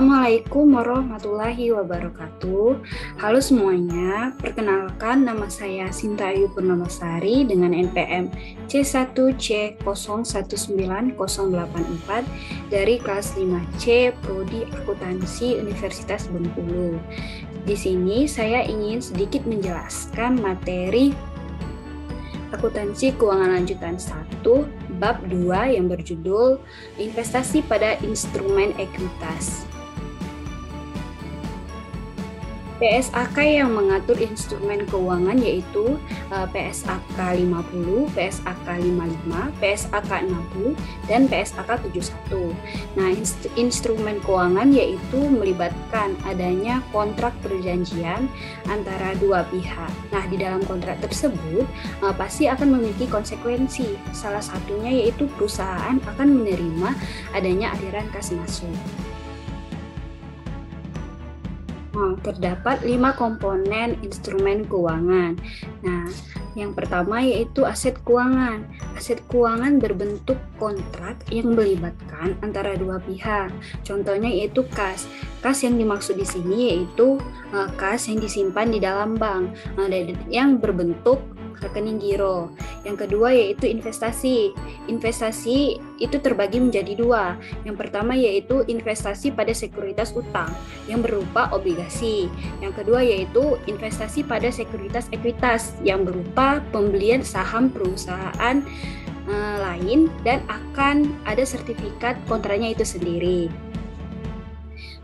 Assalamualaikum warahmatullahi wabarakatuh. Halo semuanya, perkenalkan nama saya Sinta Ayu Purnamasari dengan NPM C1C019084 dari kelas 5C Prodi Akuntansi Universitas Bengkulu. Di sini saya ingin sedikit menjelaskan materi Akuntansi Keuangan Lanjutan 1 Bab 2 yang berjudul Investasi pada Instrumen Ekuitas. PSAK yang mengatur instrumen keuangan yaitu PSAK 50, PSAK 55, PSAK 60, dan PSAK 71. Nah, instrumen keuangan yaitu melibatkan adanya kontrak perjanjian antara dua pihak. Nah, di dalam kontrak tersebut pasti akan memiliki konsekuensi. Salah satunya yaitu perusahaan akan menerima adanya aliran kas masuk. Terdapat 5 komponen instrumen keuangan. Nah, yang pertama yaitu aset keuangan. Aset keuangan berbentuk kontrak yang melibatkan antara dua pihak. Contohnya yaitu kas. Kas yang dimaksud di sini yaitu kas yang disimpan di dalam bank yang berbentuk rekening giro. Yang kedua yaitu investasi. Investasi itu terbagi menjadi dua. Yang pertama yaitu investasi pada sekuritas utang yang berupa obligasi. Yang kedua yaitu investasi pada sekuritas ekuitas yang berupa pembelian saham perusahaan lain dan akan ada sertifikat kontraknya itu sendiri.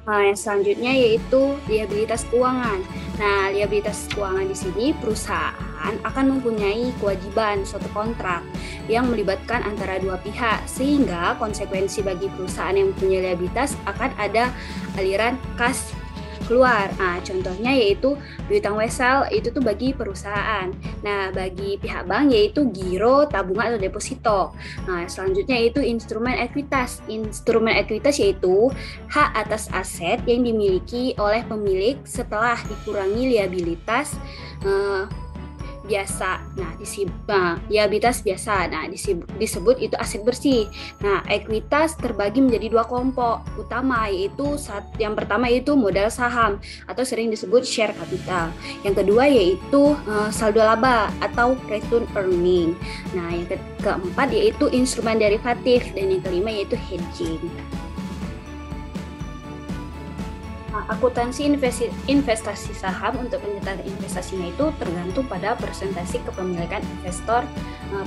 Yang selanjutnya yaitu liabilitas keuangan. Nah, liabilitas keuangan di sini perusahaan akan mempunyai kewajiban suatu kontrak yang melibatkan antara dua pihak sehingga konsekuensi bagi perusahaan yang mempunyai liabilitas akan ada aliran kas keluar. Nah, contohnya yaitu piutang wesel itu tuh bagi perusahaan. Nah, bagi pihak bank yaitu giro, tabungan atau deposito. Nah, selanjutnya yaitu instrumen ekuitas. Instrumen ekuitas yaitu hak atas aset yang dimiliki oleh pemilik setelah dikurangi liabilitas biasa. Nah, liabilitas biasa. Nah, disebut itu aset bersih. Nah, ekuitas terbagi menjadi dua kelompok utama yaitu yang pertama yaitu modal saham atau sering disebut share capital. Yang kedua yaitu saldo laba atau return earning. Nah, yang keempat yaitu instrumen derivatif dan yang kelima yaitu hedging. Akuntansi investasi saham untuk penyertaan investasinya itu tergantung pada persentase kepemilikan investor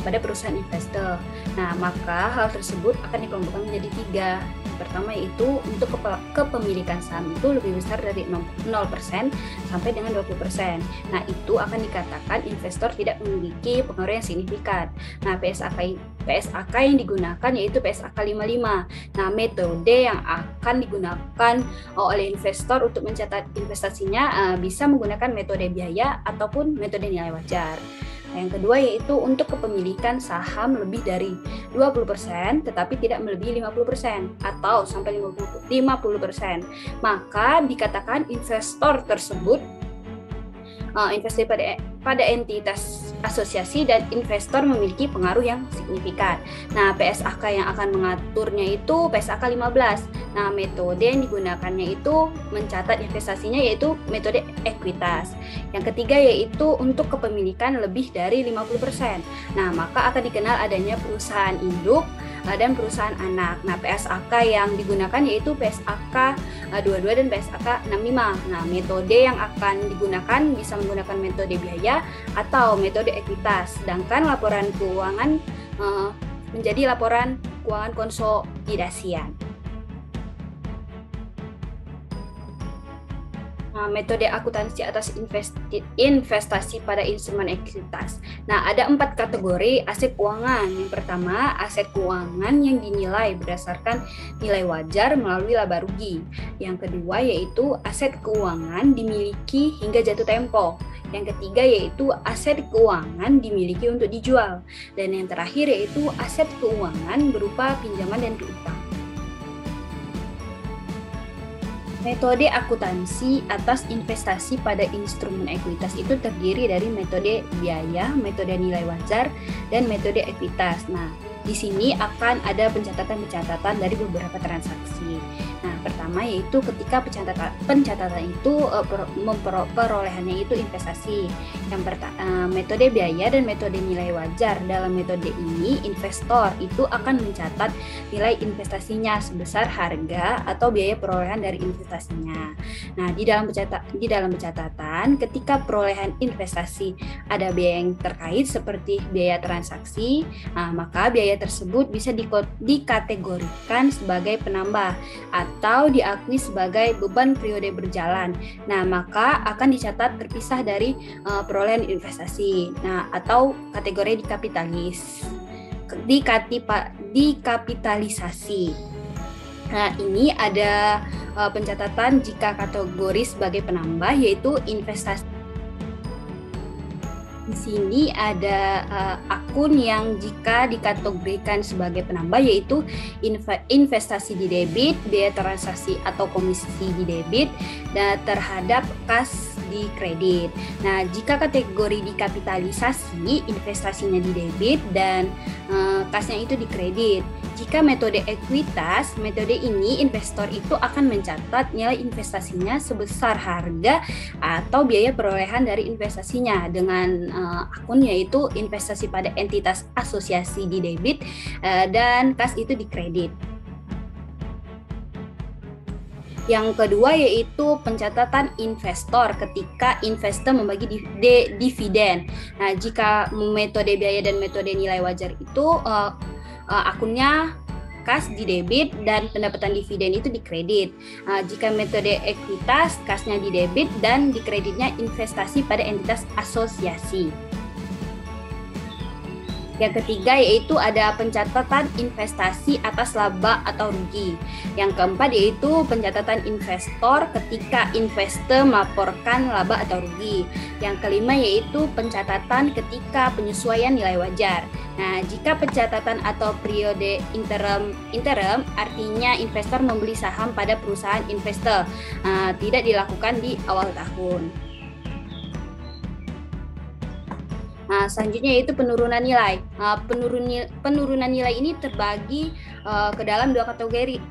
pada perusahaan investor. Nah, maka hal tersebut akan dikelompokkan menjadi 3. Yang pertama yaitu untuk kepemilikan saham itu lebih besar dari 0% sampai dengan 20%. Nah, itu akan dikatakan investor tidak memiliki pengaruh yang signifikan. Nah, PSAK yang digunakan yaitu PSAK 55. Nah, metode yang akan digunakan oleh investor untuk mencatat investasinya bisa menggunakan metode biaya ataupun metode nilai wajar. Yang kedua yaitu untuk kepemilikan saham lebih dari 20% tetapi tidak melebihi 50% atau sampai 50%. Maka dikatakan investor tersebut investasi pada entitas asosiasi dan investor memiliki pengaruh yang signifikan. Nah, PSAK yang akan mengaturnya itu PSAK 15. Nah, metode yang digunakannya itu mencatat investasinya yaitu metode ekuitas. Yang ketiga yaitu untuk kepemilikan lebih dari 50%. Nah, maka akan dikenal adanya perusahaan induk dan perusahaan anak. Nah, PSAK yang digunakan yaitu PSAK 22 dan PSAK 65. Nah, metode yang akan digunakan bisa menggunakan metode biaya atau metode ekuitas. Sedangkan laporan keuangan menjadi laporan keuangan konsolidasian. Metode akuntansi atas investasi pada instrumen ekuitas. Nah, ada 4 kategori aset keuangan. Yang pertama, aset keuangan yang dinilai berdasarkan nilai wajar melalui laba rugi. Yang kedua yaitu aset keuangan dimiliki hingga jatuh tempo. Yang ketiga yaitu aset keuangan dimiliki untuk dijual. Dan yang terakhir yaitu aset keuangan berupa pinjaman dan piutang. Metode akuntansi atas investasi pada instrumen ekuitas itu terdiri dari metode biaya, metode nilai wajar, dan metode ekuitas. Nah, di sini akan ada pencatatan-pencatatan dari beberapa transaksi. Nah, pertama yaitu ketika pencatatan itu perolehannya itu investasi. Metode biaya dan metode nilai wajar. Dalam metode ini, investor itu akan mencatat nilai investasinya sebesar harga atau biaya perolehan dari investasinya. Nah, di dalam pencatatan, ketika perolehan investasi ada biaya yang terkait seperti biaya transaksi, maka biaya tersebut bisa dikategorikan sebagai penambah atau diakui sebagai beban periode berjalan. Nah, maka akan dicatat terpisah dari perolehan investasi. Nah, atau kategori dikapitalisasi. Nah, ini ada pencatatan jika kategori sebagai penambah yaitu investasi. Di sini ada akun yang jika dikategorikan sebagai penambah yaitu investasi di debit, biaya transaksi atau komisi di debit, dan terhadap kas di kredit. Nah, jika kategori dikapitalisasi, investasinya di debit dan kasnya itu di kredit. Jika metode ekuitas, metode ini investor itu akan mencatat nilai investasinya sebesar harga atau biaya perolehan dari investasinya dengan akun yaitu investasi pada entitas asosiasi di debit dan kas itu di kredit. Yang kedua yaitu pencatatan investor ketika investor membagi dividen. Nah, jika metode biaya dan metode nilai wajar itu akunnya kas di debit dan pendapatan dividen itu di kredit. Jika metode ekuitas, kasnya di debit dan di kreditnya investasi pada entitas asosiasi. Yang ketiga yaitu ada pencatatan investasi atas laba atau rugi. Yang keempat yaitu pencatatan investor ketika investor melaporkan laba atau rugi. Yang kelima yaitu pencatatan ketika penyesuaian nilai wajar. Nah, jika pencatatan atau periode interim artinya investor membeli saham pada perusahaan investor, tidak dilakukan di awal tahun. Nah, selanjutnya yaitu penurunan nilai. Penurunan nilai ini terbagi ke dalam dua kategori.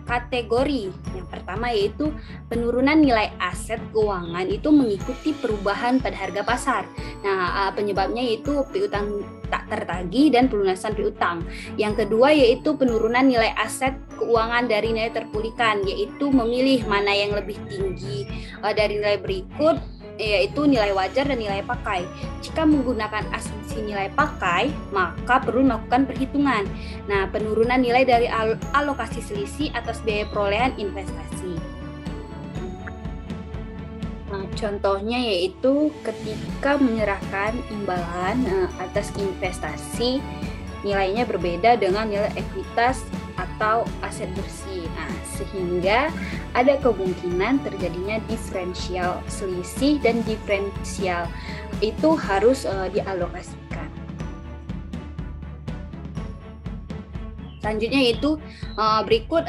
Yang pertama yaitu penurunan nilai aset keuangan itu mengikuti perubahan pada harga pasar. Nah, penyebabnya yaitu piutang tak tertagih dan pelunasan piutang. Yang kedua yaitu penurunan nilai aset keuangan dari nilai terpulihkan, yaitu memilih mana yang lebih tinggi dari nilai berikut, yaitu nilai wajar dan nilai pakai. Jika menggunakan asumsi nilai pakai, maka perlu melakukan perhitungan. Nah, penurunan nilai dari alokasi selisih atas biaya perolehan investasi. Nah, contohnya yaitu ketika menyerahkan imbalan atas investasi, nilainya berbeda dengan nilai ekuitas atau aset bersih. Nah, sehingga ada kemungkinan terjadinya diferensial selisih dan diferensial itu harus dialokasikan. Selanjutnya yaitu berikut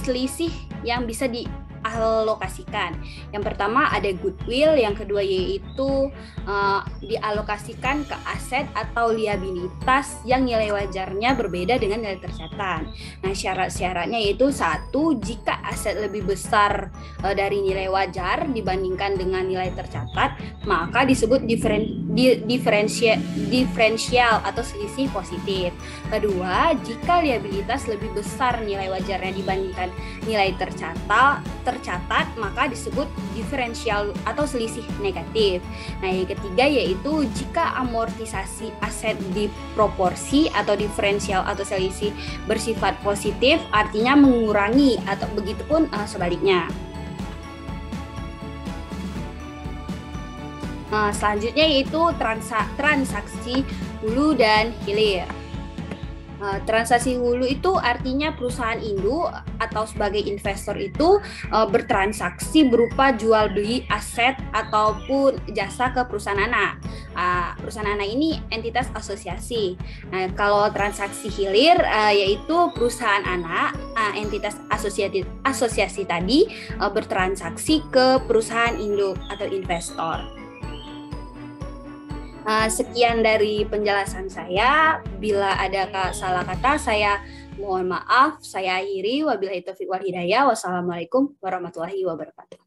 selisih yang bisa dialokasikan. Yang pertama ada goodwill, yang kedua yaitu dialokasikan ke aset atau liabilitas yang nilai wajarnya berbeda dengan nilai tercatat. Nah, syarat-syaratnya yaitu satu, jika aset lebih besar dari nilai wajar dibandingkan dengan nilai tercatat, maka disebut diferensial atau selisih positif. Kedua, jika liabilitas lebih besar nilai wajarnya dibandingkan nilai tercatat, maka disebut diferensial atau selisih negatif. Nah, yang ketiga yaitu jika amortisasi aset diproporsi atau diferensial atau selisih bersifat positif, artinya mengurangi, atau begitupun sebaliknya. Selanjutnya yaitu transaksi hulu dan hilir. Transaksi hulu itu artinya perusahaan induk atau sebagai investor itu bertransaksi berupa jual beli aset ataupun jasa ke perusahaan anak. Perusahaan anak ini entitas asosiasi. Nah, kalau transaksi hilir yaitu perusahaan anak entitas asosiasi tadi bertransaksi ke perusahaan induk atau investor. Sekian dari penjelasan saya. Bila ada salah kata, saya mohon maaf. Saya akhiri. Wabillahi taufiq wal hidayah. Wassalamualaikum warahmatullahi wabarakatuh.